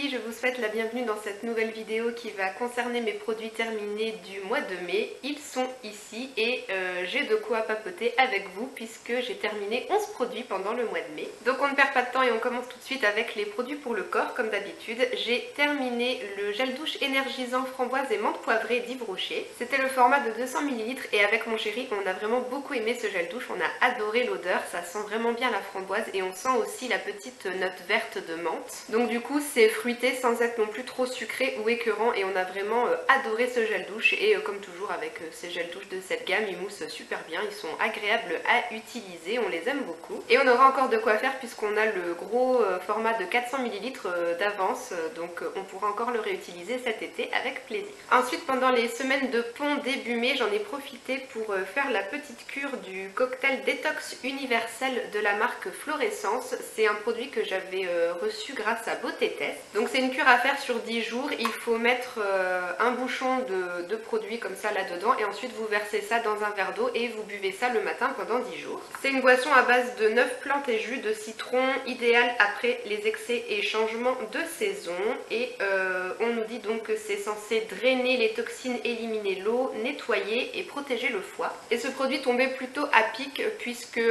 filles, je vous souhaite la bienvenue dans cette nouvelle vidéo qui va concerner mes produits terminés du mois de mai. Ils sont ici et j'ai de quoi papoter avec vous puisque j'ai terminé 11 produits pendant le mois de mai. Donc on ne perd pas de temps et on commence tout de suite avec les produits pour le corps comme d'habitude. J'ai terminé le gel douche énergisant framboise et menthe poivrée d'Yves Rocher. C'était le format de 200 ml et avec mon chéri on a vraiment beaucoup aimé ce gel douche, on a adoré l'odeur, ça sent vraiment bien la framboise et on sent aussi la petite note verte de menthe. Donc du coup c'est fruité sans être non plus trop sucré ou écœurant et on a vraiment adoré ce gel douche et comme toujours avec ces gels douche de cette gamme ils moussent super bien, ils sont agréables à utiliser, on les aime beaucoup. Et on aura encore de quoi faire puisqu'on a le gros format de 400 ml d'avance donc on pourra encore le réutiliser cet été avec plaisir. Ensuite pendant les semaines de pont début mai j'en ai profité pour faire la petite cure du cocktail détox universel de la marque Florescence. C'est un produit que j'avais reçu grâce à Beauté Test. Donc c'est une cure à faire sur 10 jours, il faut mettre un bouchon de produit comme ça là-dedans et ensuite vous versez ça dans un verre d'eau et vous buvez ça le matin pendant 10 jours. C'est une boisson à base de 9 plantes et jus de citron, idéale après les excès et changements de saison et on nous dit donc que c'est censé drainer les toxines, éliminer l'eau, nettoyer et protéger le foie. Et ce produit tombait plutôt à pic puisque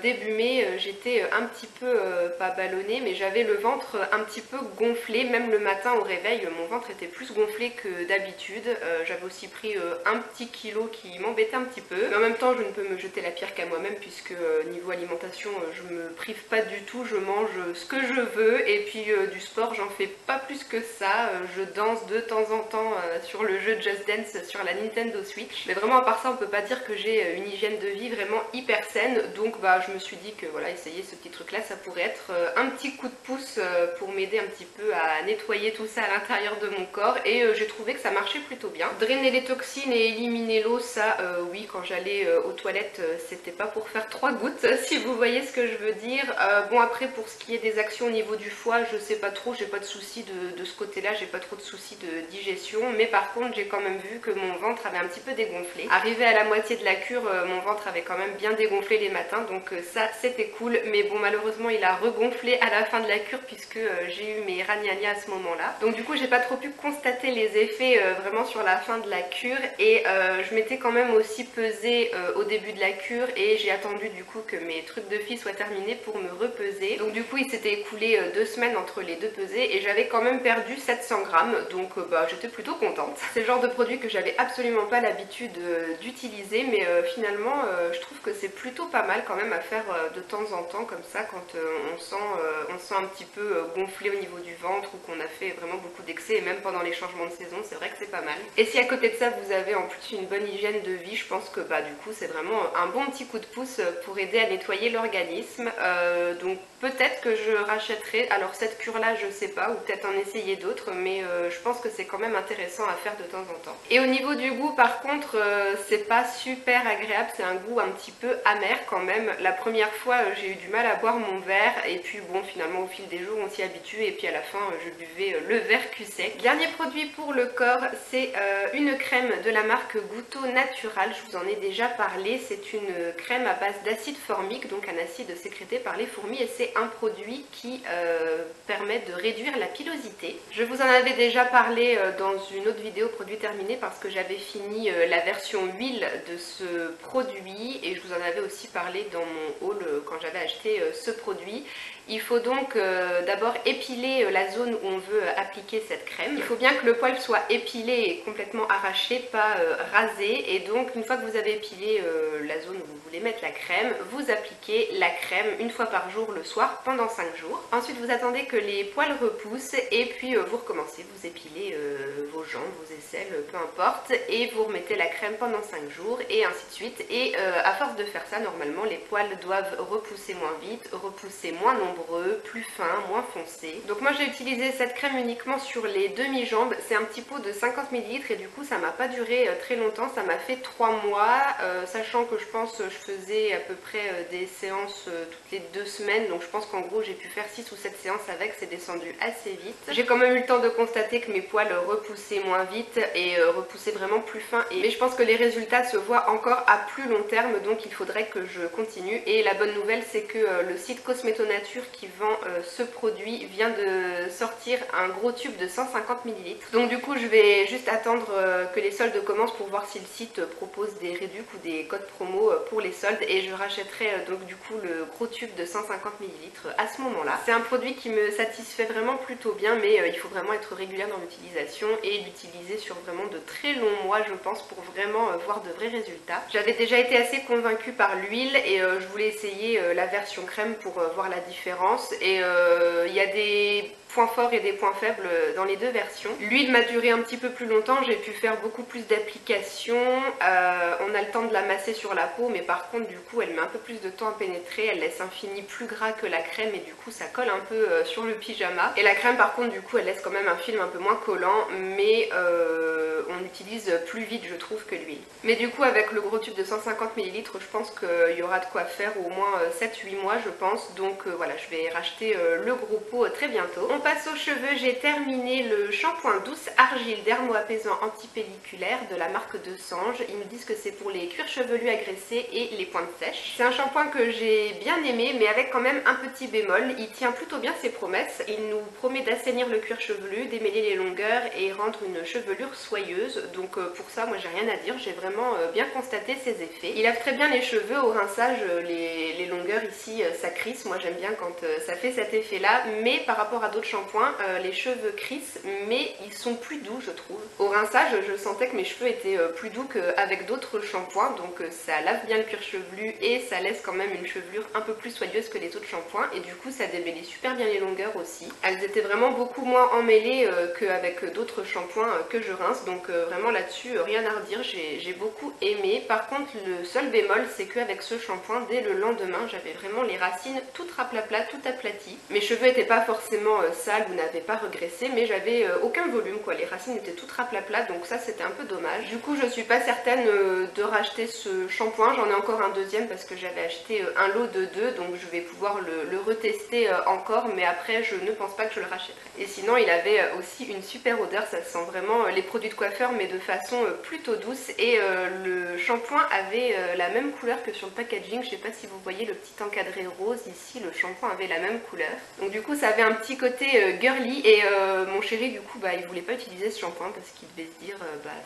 début mai j'étais un petit peu, pas ballonnée, mais j'avais le ventre un petit peu gonflé, même le matin au réveil mon ventre était plus gonflé que d'habitude. J'avais aussi pris un petit kilo qui m'embêtait un petit peu, mais en même temps je ne peux me jeter la pierre qu'à moi-même puisque niveau alimentation je me prive pas du tout, je mange ce que je veux et puis du sport j'en fais pas plus que ça. Je danse de temps en temps sur le jeu Just Dance sur la Nintendo Switch, mais vraiment à part ça on peut pas dire que j'ai une hygiène de vie vraiment hyper saine, donc bah je me suis dit que voilà, essayer ce petit truc là ça pourrait être un petit coup de pouce pour m'aider un petit peu à nettoyer tout ça à l'intérieur de mon corps et j'ai trouvé que ça marchait plutôt bien. Drainer les toxines et éliminer l'eau, ça oui, quand j'allais aux toilettes c'était pas pour faire 3 gouttes si vous voyez ce que je veux dire. Bon après pour ce qui est des actions au niveau du foie je sais pas trop, j'ai pas de soucis de ce côté là, j'ai pas trop de soucis de digestion, mais par contre j'ai quand même vu que mon ventre avait un petit peu dégonflé. Arrivé à la moitié de la cure mon ventre avait quand même bien dégonflé les matins donc ça c'était cool, mais bon malheureusement il a regonflé à la fin de la cure puisque j'ai eu mes ragnagnas à ce moment là, donc du coup j'ai pas trop pu constater les effets vraiment sur la fin de la cure et je m'étais quand même aussi pesée au début de la cure et j'ai attendu du coup que mes trucs de fille soient terminés pour me repeser, donc du coup il s'était écoulé 2 semaines entre les deux pesées et j'avais quand même perdu 700 grammes donc bah j'étais plutôt contente. C'est le genre de produit que j'avais absolument pas l'habitude d'utiliser, mais finalement je trouve que c'est plutôt pas mal quand même à faire de temps en temps comme ça quand on sent un petit peu gonflé au niveau du ventre ou qu'on a fait vraiment beaucoup d'excès, et même pendant les changements de saison c'est vrai que c'est pas mal. Et si à côté de ça vous avez en plus une bonne hygiène de vie, je pense que bah du coup c'est vraiment un bon petit coup de pouce pour aider à nettoyer l'organisme. Donc peut-être que je rachèterai, alors cette cure là je sais pas, ou peut-être en essayer d'autres, mais je pense que c'est quand même intéressant à faire de temps en temps. Et au niveau du goût par contre c'est pas super agréable, c'est un goût un petit peu amer quand même. La première fois j'ai eu du mal à boire mon verre et puis bon finalement au fil des jours on s'y habitue et puis à la fin je buvais le verre cul sec. Dernier produit pour le corps, c'est une crème de la marque Gouto Natural, je vous en ai déjà parlé. C'est une crème à base d'acide formique, donc un acide sécrété par les fourmis, et c'est un produit qui permet de réduire la pilosité. Je vous en avais déjà parlé dans une autre vidéo produit terminé parce que j'avais fini la version huile de ce produit et je vous en avais aussi parlé dans mon haul quand j'avais acheté ce produit. Il faut donc d'abord épiler la zone où on veut appliquer cette crème. Il faut bien que le poil soit épilé et complètement arraché, pas rasé. Et donc une fois que vous avez épilé la zone où vous voulez mettre la crème, vous appliquez la crème une fois par jour le soir pendant 5 jours. Ensuite vous attendez que les poils repoussent et puis vous recommencez, vous épilez vos jambes, vos aisselles, peu importe, et vous remettez la crème pendant 5 jours et ainsi de suite. Et à force de faire ça, normalement les poils doivent repousser moins vite, repousser moins nombreux, plus fins, moins foncés. Donc moi j'ai utilisé cette crème uniquement sur les demi-jambes, c'est un petit pot de 50 ml et du coup ça m'a pas duré très longtemps, ça m'a fait 3 mois, sachant que je pense je faisais à peu près des séances toutes les 2 semaines, donc je pense qu'en gros j'ai pu faire 6 ou 7 séances avec, c'est descendu assez vite. J'ai quand même eu le temps de constater que mes poils repoussaient moins vite et repoussaient vraiment plus fin, mais je pense que les résultats se voient encore à plus long terme, donc il faudrait que je continue. Et la bonne nouvelle c'est que le site Cosméto Nature qui vend ce produit vient de sortir un gros tube de 150 ml. Donc du coup je vais juste attendre que les soldes commencent pour voir si le site propose des réducs ou des codes promo pour les soldes, et je rachèterai donc du coup le gros tube de 150 ml à ce moment-là. C'est un produit qui me satisfait vraiment plutôt bien, mais il faut vraiment être régulière dans l'utilisation et l'utiliser sur vraiment de très longs mois je pense pour vraiment voir de vrais résultats. J'avais déjà été assez convaincue par l'huile et je voulais essayer la version crème pour voir la différence, et il y a des points forts et des points faibles dans les deux versions. L'huile m'a duré un petit peu plus longtemps, j'ai pu faire beaucoup plus d'applications, on a le temps de la masser sur la peau, mais par contre du coup elle met un peu plus de temps à pénétrer, elle laisse un fini plus gras que la crème et du coup ça colle un peu sur le pyjama. Et la crème par contre du coup elle laisse quand même un film un peu moins collant, mais on utilise plus vite je trouve que l'huile. Mais du coup avec le gros tube de 150 ml je pense qu'il y aura de quoi faire au moins 7-8 mois je pense, donc voilà, je vais racheter le gros pot très bientôt. On passe aux cheveux, j'ai terminé le shampoing douce argile dermo-apaisant antipelliculaire de la marque de Sange. Ils nous disent que c'est pour les cuirs chevelus agressés et les pointes sèches. C'est un shampoing que j'ai bien aimé, mais avec quand même un petit bémol. Il tient plutôt bien ses promesses. Il nous promet d'assainir le cuir chevelu, d'émêler les longueurs et rendre une chevelure soyeuse. Donc pour ça, moi j'ai rien à dire, j'ai vraiment bien constaté ses effets. Il lave très bien les cheveux, au rinçage, les longueurs ici ça crisse. Moi j'aime bien quand ça fait cet effet là, mais par rapport à d'autres shampoings, les cheveux crissent, mais ils sont plus doux je trouve. Au rinçage, je sentais que mes cheveux étaient plus doux qu'avec d'autres shampoings, donc ça lave bien le cuir chevelu et ça laisse quand même une chevelure un peu plus soyeuse que les autres shampoings, et du coup ça débellait super bien les longueurs aussi. Elles étaient vraiment beaucoup moins emmêlées qu'avec d'autres shampoings que je rince, donc vraiment là-dessus rien à redire, j'ai beaucoup aimé. Par contre le seul bémol c'est qu'avec ce shampoing, dès le lendemain j'avais vraiment les racines toutes raplapla, toutes aplaties. Mes cheveux n'étaient pas forcément sales ou n'avaient pas regressé, mais j'avais aucun volume quoi, les racines étaient toutes raplapla, donc ça c'était un peu dommage. Du coup je suis pas certaine de racheter ce shampoing, j'en ai encore un deuxième parce que j'avais acheté un lot de deux, donc je vais pouvoir le retester encore, mais après je ne pense pas que je le rachèterai. Et sinon il avait aussi une super odeur, ça sent vraiment les produits de coiffeur mais de façon plutôt douce, et le shampoing avait la même couleur que sur le packaging. Je sais pas si vous voyez le petit encadré rose ici, le shampoing avait la même couleur, donc du coup ça avait un petit côté girly, et mon chéri du coup il voulait pas utiliser ce shampoing parce qu'il devait se dire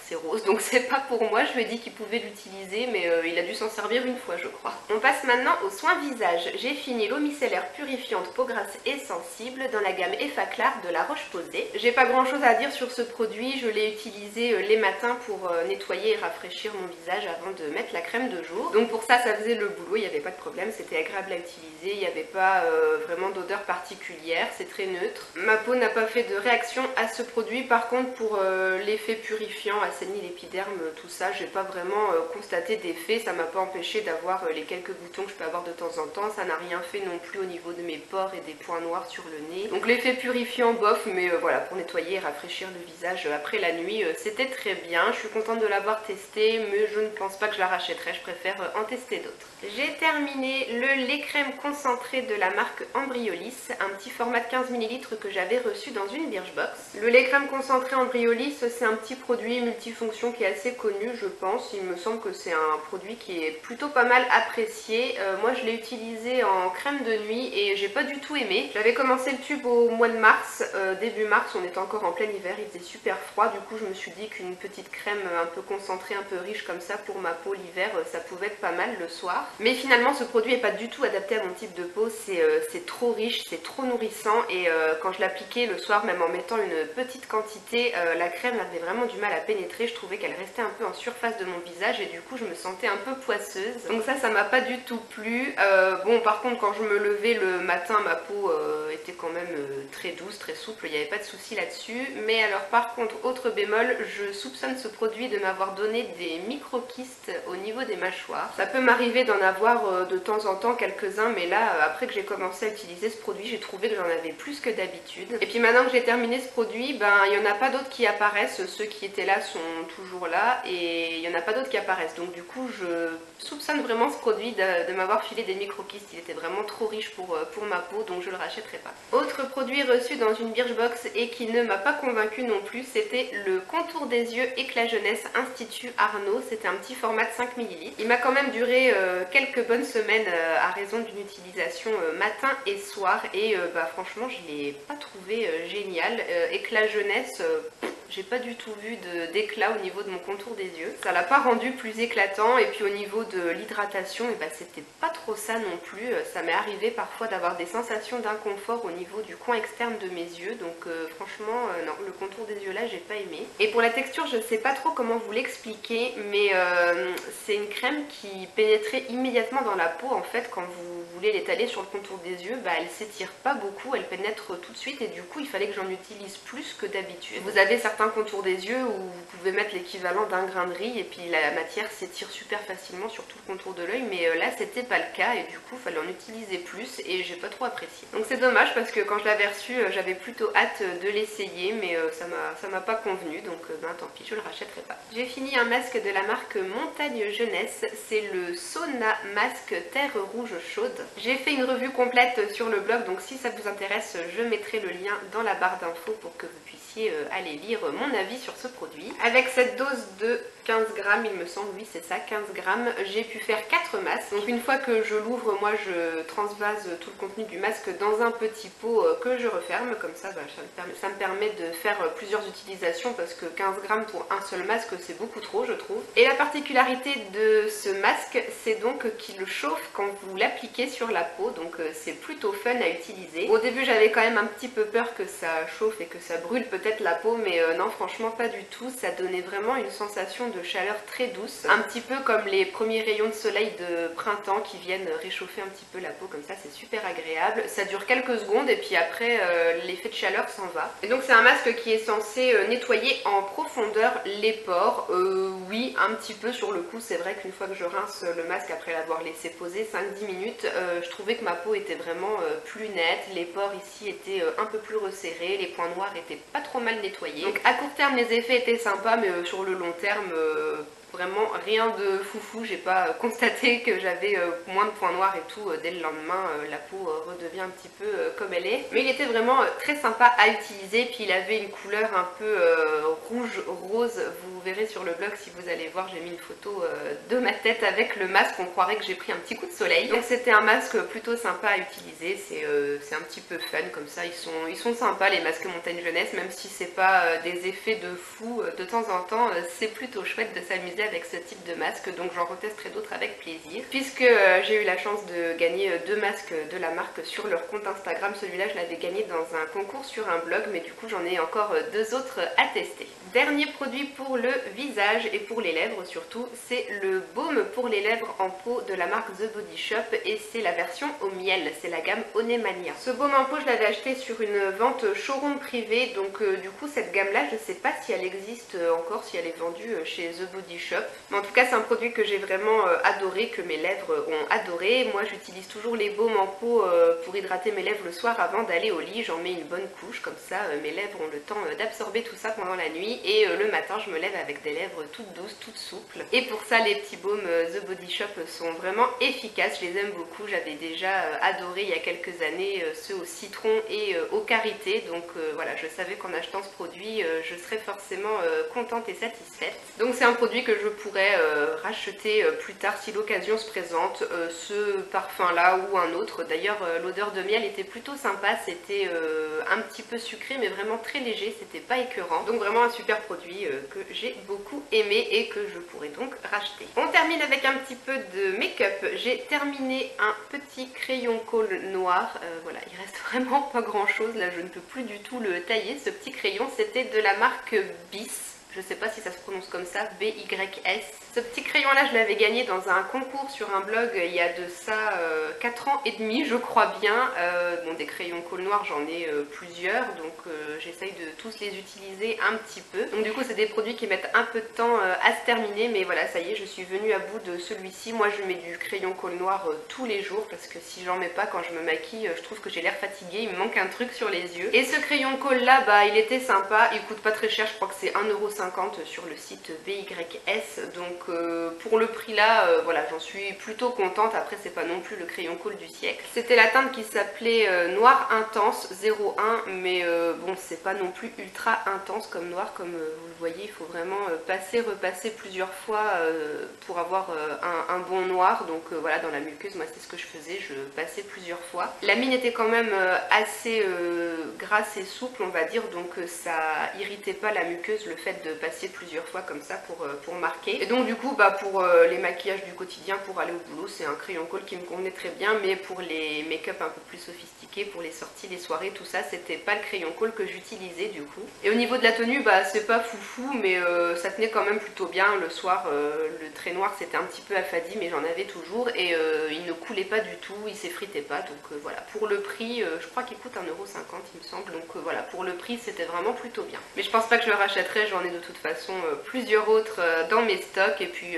c'est rose donc c'est pas pour moi. Je lui ai dit qu'il pouvait l'utiliser, mais il a dû s'en servir une fois je crois. On passe maintenant aux soins visage. J'ai fini l'eau micellaire purifiante peau grasse et sensible dans la gamme Effaclar de La Roche-Posay. J'ai pas grand chose à dire sur ce produit, je l'ai utilisé les matins pour nettoyer et rafraîchir mon visage avant de mettre la crème de jour, donc pour ça ça faisait le boulot, il n'y avait pas de problème, c'était agréable à utiliser, il n'y avait pas vraiment d'odeur particulière, c'est très neutre. Ma peau n'a pas fait de réaction à ce produit, par contre pour l'effet purifiant, assainir l'épiderme, tout ça, j'ai pas vraiment constaté d'effet, ça m'a pas empêché d'avoir les quelques boutons que je peux avoir de temps en temps, ça n'a rien fait non plus au niveau de mes pores et des points noirs sur le nez. Donc l'effet purifiant bof, mais voilà, pour nettoyer et rafraîchir le visage après la nuit, c'était très bien. Je suis contente de l'avoir testé, mais je ne pense pas que je la rachèterai, je préfère en tester d'autres. J'ai terminé le lait crème concentré de la marque Embryolis, un petit format de 15 ml que j'avais reçu dans une Birchbox. Le lait crème concentré Embryolis, c'est un petit produit multifonction qui est assez connu je pense. Il me semble que c'est un produit qui est plutôt pas mal apprécié. Moi je l'ai utilisé en crème de nuit et j'ai pas du tout aimé. J'avais commencé le tube au mois de mars, début mars, on était encore en plein hiver, il faisait super froid, du coup je me suis dit qu'une petite crème un peu concentrée, un peu riche comme ça pour ma peau l'hiver, ça pouvait être pas mal le soir. Mais finalement ce produit est pas du tout adapté à mon type de peau, c'est trop riche, c'est trop nourrissant, et quand je l'appliquais le soir, même en mettant une petite quantité, la crème avait vraiment du mal à pénétrer, je trouvais qu'elle restait un peu en surface de mon visage et du coup je me sentais un peu poisseuse, donc ça m'a pas du tout plu. Bon par contre quand je me levais le matin, ma peau était quand même très douce, très souple, il n'y avait pas de souci là-dessus. Mais alors par contre, autre bémol, je soupçonne ce produit de m'avoir donné des micro-kystes au niveau des mâchoires. Ça peut m'arriver d'en avoir de temps en temps quelques-uns, mais là après que j'ai commencé à utiliser ce produit, j'ai trouvé que j'en avais plus que d'habitude. Et puis maintenant que j'ai terminé ce produit, il n'y en a pas d'autres qui apparaissent, ceux qui étaient là sont toujours là et il n'y en a pas d'autres qui apparaissent, donc du coup je soupçonne vraiment ce produit de m'avoir filé des micro-kystes. Il était vraiment trop riche pour ma peau, donc je le rachèterai pas. Autre produit reçu dans une Birchbox et qui ne m'a pas convaincue non plus, c'était le contour des yeux éclat jeunesse Institut Arnaud. C'était un petit format de 5 ml. Il m'a quand même duré quelques bonnes semaines à raison d'une utilisation matin et soir, et franchement je l'ai pas trouvé génial. Éclat jeunesse, j'ai pas du tout vu d'éclat au niveau de mon contour des yeux. Ça l'a pas rendu plus éclatant, et puis au niveau de l'hydratation, et ben c'était pas trop ça non plus. Ça m'est arrivé parfois d'avoir des sensations d'inconfort au niveau du coin externe de mes yeux, donc franchement non, le contour des yeux là j'ai pas aimé. Et pour la texture, je sais pas trop comment vous l'expliquer, mais c'est une crème qui pénétrait immédiatement dans la peau en fait. Quand vous voulez l'étaler sur le contour des yeux, bah elle s'étire pas beaucoup, elle pénètre tout de suite, et du coup il fallait que j'en utilise plus que d'habitude. Vous avez certains contours des yeux où vous pouvez mettre l'équivalent d'un grain de riz et puis la matière s'étire super facilement sur tout le contour de l'œil, mais là c'était pas le cas, et du coup il fallait en utiliser plus et j'ai pas trop apprécié. Donc c'est dommage parce que quand je l'avais reçu, j'avais plutôt hâte de l'essayer, mais ça m'a pas convenu, donc ben tant pis, je le rachèterai pas. J'ai fini un masque de la marque Montagne Jeunesse, c'est le Sauna Masque Terre Rouge Chaude. J'ai fait une revue complète sur le blog, donc si ça vous intéresse, je mettrai le lien dans la barre d'infos pour que vous puissiez aller lire mon avis sur ce produit. Avec cette dose de 15 grammes, il me semble, oui c'est ça, 15 grammes, j'ai pu faire 4 masques. Donc une fois que je l'ouvre, moi je transvase tout le contenu du masque dans un petit pot que je referme, comme ça, bah, ça me permet de faire plusieurs utilisations, parce que 15 grammes pour un seul masque c'est beaucoup trop je trouve. Et la particularité de ce masque, c'est donc qu'il chauffe quand vous l'appliquez sur la peau, donc c'est plutôt fun à utiliser. Au début j'avais quand même un petit peu peur que ça chauffe et que ça brûle peut-être la peau, mais non franchement pas du tout, ça donnait vraiment une sensation de chaleur très douce, un petit peu comme les premiers rayons de soleil de printemps qui viennent réchauffer un petit peu la peau comme ça, c'est super agréable. Ça dure quelques secondes et puis après l'effet de chaleur s'en va. Et donc c'est un masque qui est censé nettoyer en profondeur les pores. Oui, un petit peu sur le coup, c'est vrai qu'une fois que je rince le masque après l'avoir laissé poser 5-10 minutes, je trouvais que ma peau était vraiment plus nette, les pores ici étaient un peu plus resserrés, les points noirs étaient pas trop mal nettoyés. Donc à court terme les effets étaient sympas, mais sur le long terme vraiment rien de foufou, j'ai pas constaté que j'avais moins de points noirs et tout. Dès le lendemain la peau redevient un petit peu comme elle est, mais il était vraiment très sympa à utiliser, puis il avait une couleur un peu rouge rose. Vous verrez sur le blog, si vous allez voir, j'ai mis une photo de ma tête avec le masque, on croirait que j'ai pris un petit coup de soleil. Donc c'était un masque plutôt sympa à utiliser, c'est un petit peu fun comme ça, ils sont sympas les masques Montagne Jeunesse, même si c'est pas des effets de fou de temps en temps, c'est plutôt chouette de s'amuser avec ce type de masque, donc j'en retesterai d'autres avec plaisir. Puisque j'ai eu la chance de gagner 2 masques de la marque sur leur compte Instagram, celui-là je l'avais gagné dans un concours sur un blog, mais du coup j'en ai encore 2 autres à tester. Dernier produit pour le visage et pour les lèvres surtout, c'est le baume pour les lèvres en peau de la marque The Body Shop, et c'est la version au miel, c'est la gamme Onemania. Ce baume en peau je l'avais acheté sur une vente showroom privée, donc du coup cette gamme là je sais pas si elle existe encore, si elle est vendue chez The Body Shop, mais en tout cas c'est un produit que j'ai vraiment adoré, que mes lèvres ont adoré. Moi j'utilise toujours les baumes en peau pour hydrater mes lèvres le soir avant d'aller au lit, j'en mets une bonne couche, comme ça mes lèvres ont le temps d'absorber tout ça pendant la nuit, et le matin je me lève avec des lèvres toutes douces, toutes souples. Et pour ça les petits baumes The Body Shop sont vraiment efficaces, je les aime beaucoup. J'avais déjà adoré il y a quelques années ceux au citron et au karité, donc voilà, je savais qu'en achetant ce produit je serais forcément contente et satisfaite. Donc c'est un produit que je pourrais racheter plus tard si l'occasion se présente, ce parfum là ou un autre. D'ailleurs l'odeur de miel était plutôt sympa, c'était un petit peu sucré mais vraiment très léger, c'était pas écœurant. Donc vraiment un super produit que j'ai beaucoup aimé et que je pourrais donc racheter. On termine avec un petit peu de make-up. J'ai terminé un petit crayon colle noir, voilà, il reste vraiment pas grand chose là, je ne peux plus du tout le tailler. Ce petit crayon, c'était de la marque Bis. Je sais pas si ça se prononce comme ça, BYS. Ce petit crayon là je l'avais gagné dans un concours sur un blog il y a de ça 4 ans et demi je crois bien. Bon, des crayons colle noir j'en ai plusieurs, donc j'essaye de tous les utiliser un petit peu. Donc du coup c'est des produits qui mettent un peu de temps à se terminer, mais voilà, ça y est, je suis venue à bout de celui-ci. Moi je mets du crayon colle noir tous les jours, parce que si j'en mets pas quand je me maquille, je trouve que j'ai l'air fatiguée, il me manque un truc sur les yeux. Et ce crayon colle là, bah il était sympa, il coûte pas très cher, je crois que c'est 1,50 € sur le site BYS, donc pour le prix là, voilà, j'en suis plutôt contente. Après c'est pas non plus le crayon cool du siècle. C'était la teinte qui s'appelait Noir Intense 01, mais bon c'est pas non plus ultra intense comme noir, comme vous le voyez. Il faut vraiment passer, repasser plusieurs fois pour avoir un bon noir. Donc voilà, dans la muqueuse, moi c'est ce que je faisais, je passais plusieurs fois. La mine était quand même assez grasse et souple, on va dire, donc ça irritait pas la muqueuse le fait de passer plusieurs fois comme ça pour marquer. Et donc du coup, pour les maquillages du quotidien, pour aller au boulot, c'est un crayon colle qui me convenait très bien, mais pour les make-up un peu plus sophistiqués, pour les sorties, les soirées, tout ça, c'était pas le crayon colle que j'utilisais du coup. Et au niveau de la tenue, c'est pas foufou, mais ça tenait quand même plutôt bien. Le soir, le trait noir c'était un petit peu affadi, mais j'en avais toujours, et il ne coulait pas du tout, il s'effritait pas, donc voilà. Pour le prix, je crois qu'il coûte 1,50 € il me semble, donc voilà, pour le prix c'était vraiment plutôt bien. Mais je pense pas que je le rachèterai, j'en ai de toute façon plusieurs autres dans mes stocks, et puis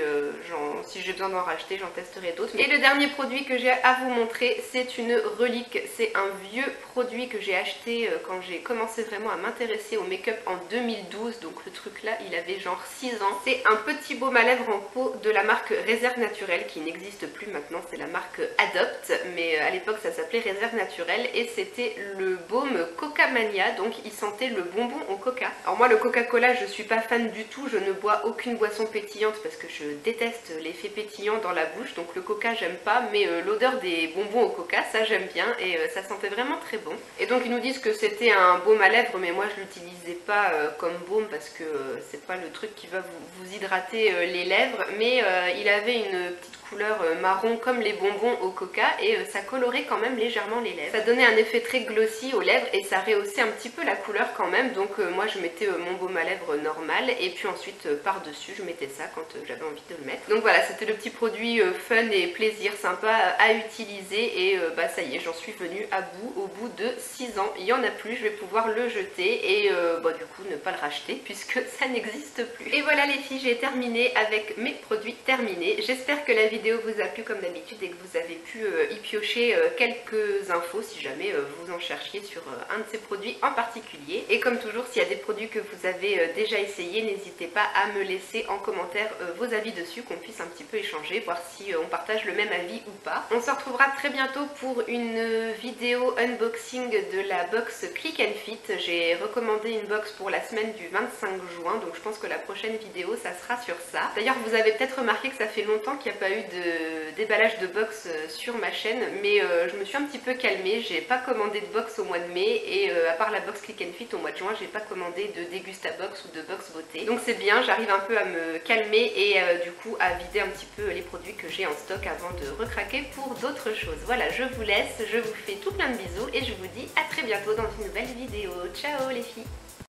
si j'ai besoin d'en racheter, j'en testerai d'autres. Et le dernier produit que j'ai à vous montrer, c'est une relique. C'est un vieux produit que j'ai acheté quand j'ai commencé vraiment à m'intéresser au make-up en 2012, donc le truc là il avait genre 6 ans. C'est un petit baume à lèvres en peau de la marque Réserve Naturelle, qui n'existe plus maintenant, c'est la marque Adopt, mais à l'époque ça s'appelait Réserve Naturelle, et c'était le baume Coca Mania, donc il sentait le bonbon au coca. Alors moi le Coca-Cola je suis pas fan du tout, je ne bois aucune boisson pétillante parce que je déteste l'effet pétillant dans la bouche, donc le coca j'aime pas, mais l'odeur des bonbons au coca ça j'aime bien, et ça sentait vraiment très bon. Et donc ils nous disent que c'était un baume à lèvres, mais moi je l'utilisais pas comme baume parce que c'est pas le truc qui va vous hydrater les lèvres, mais il avait une petite couleur marron comme les bonbons au coca, et ça colorait quand même légèrement les lèvres. Ça donnait un effet très glossy aux lèvres et ça rehaussait un petit peu la couleur quand même, donc moi je mettais mon baume à lèvres normal, et puis ensuite par dessus je mettais ça quand j'avais envie de le mettre. Donc voilà, c'était le petit produit fun et plaisir sympa à utiliser, et ça y est, j'en suis venue à bout. Au bout de 6 ans, il n'y en a plus, je vais pouvoir le jeter, et du coup ne pas le racheter puisque ça n'existe plus. Et voilà les filles, j'ai terminé avec mes produits terminés. J'espère que la vidéo vous a plu comme d'habitude et que vous avez pu y piocher quelques infos si jamais vous en cherchiez sur un de ces produits en particulier. Et comme toujours, s'il y a des produits que vous avez déjà essayés, n'hésitez pas à me laisser en commentaire vos avis dessus, qu'on puisse un petit peu échanger, voir si on partage le même avis ou pas. On se retrouvera très bientôt pour une vidéo unboxing de la box Click and Fit. J'ai recommandé une box pour la semaine du 25 juin, donc je pense que la prochaine vidéo ça sera sur ça. D'ailleurs vous avez peut-être remarqué que ça fait longtemps qu'il n'y a pas eu de déballage de box sur ma chaîne, mais je me suis un petit peu calmée, j'ai pas commandé de box au mois de mai, et à part la box Click and Fit au mois de juin, j'ai pas commandé de Dégustabox ou de box beauté. Donc c'est bien, j'arrive un peu à me calmer et du coup à vider un petit peu les produits que j'ai en stock avant de recraquer pour d'autres choses. Voilà, je vous laisse, je vous fais tout plein de bisous et je vous dis à très bientôt dans une nouvelle vidéo. Ciao les filles!